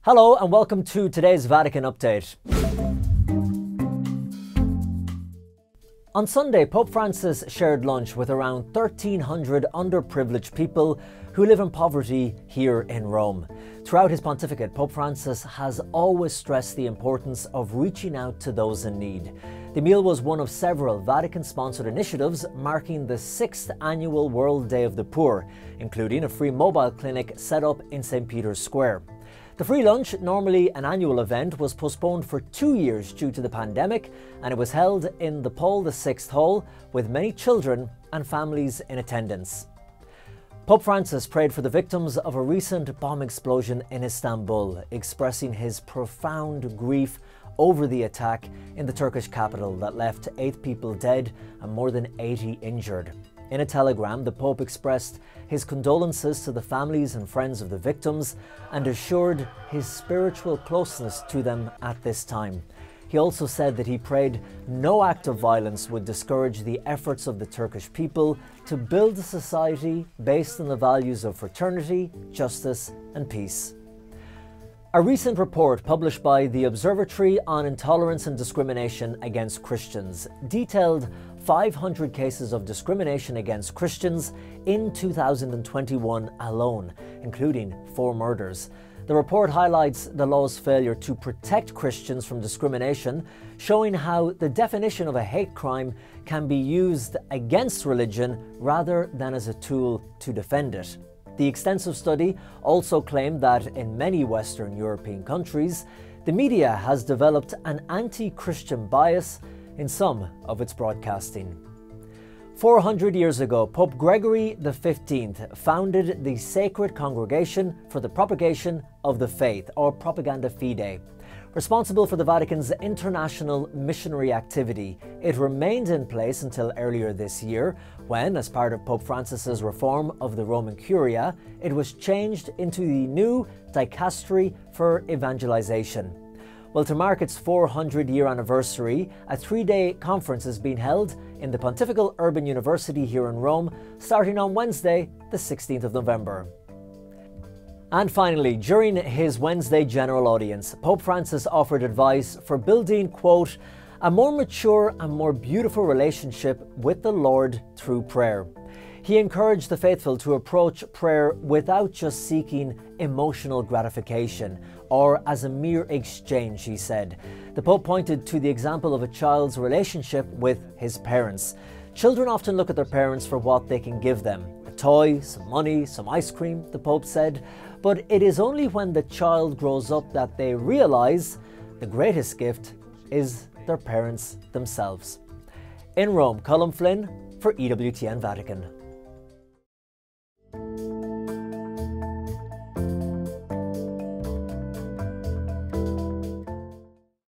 Hello and welcome to today's Vatican Update. On Sunday, Pope Francis shared lunch with around 1,300 underprivileged people who live in poverty here in Rome. Throughout his pontificate, Pope Francis has always stressed the importance of reaching out to those in need. The meal was one of several Vatican-sponsored initiatives marking the 6th annual World Day of the Poor, including a free mobile clinic set up in St. Peter's Square. The free lunch, normally an annual event, was postponed for 2 years due to the pandemic, and it was held in the Paul VI Hall with many children and families in attendance. Pope Francis prayed for the victims of a recent bomb explosion in Istanbul, expressing his profound grief over the attack in the Turkish capital that left 8 people dead and more than 80 injured. In a telegram, the Pope expressed his condolences to the families and friends of the victims and assured his spiritual closeness to them at this time. He also said that he prayed no act of violence would discourage the efforts of the Turkish people to build a society based on the values of fraternity, justice and peace. A recent report published by the Observatory on Intolerance and Discrimination against Christians detailed 500 cases of discrimination against Christians in 2021 alone, including 4 murders. The report highlights the law's failure to protect Christians from discrimination, showing how the definition of a hate crime can be used against religion rather than as a tool to defend it. The extensive study also claimed that in many Western European countries, the media has developed an anti-Christian bias in some of its broadcasting. 400 years ago, Pope Gregory XV founded the Sacred Congregation for the Propagation of the Faith, or Propaganda Fide. Responsible for the Vatican's international missionary activity, it remained in place until earlier this year, when, as part of Pope Francis's reform of the Roman Curia, it was changed into the new Dicastery for Evangelization. Well, to mark its 400-year anniversary, a 3-day conference is being held in the Pontifical Urban University here in Rome, starting on Wednesday, the 16th of November. And finally, during his Wednesday general audience, Pope Francis offered advice for building, quote, a more mature and more beautiful relationship with the Lord through prayer. He encouraged the faithful to approach prayer without just seeking emotional gratification or as a mere exchange, he said. The Pope pointed to the example of a child's relationship with his parents. Children often look at their parents for what they can give them. A toy, some money, some ice cream, the Pope said. But it is only when the child grows up that they realize the greatest gift is their parents themselves. In Rome, Colin Flynn for EWTN Vatican.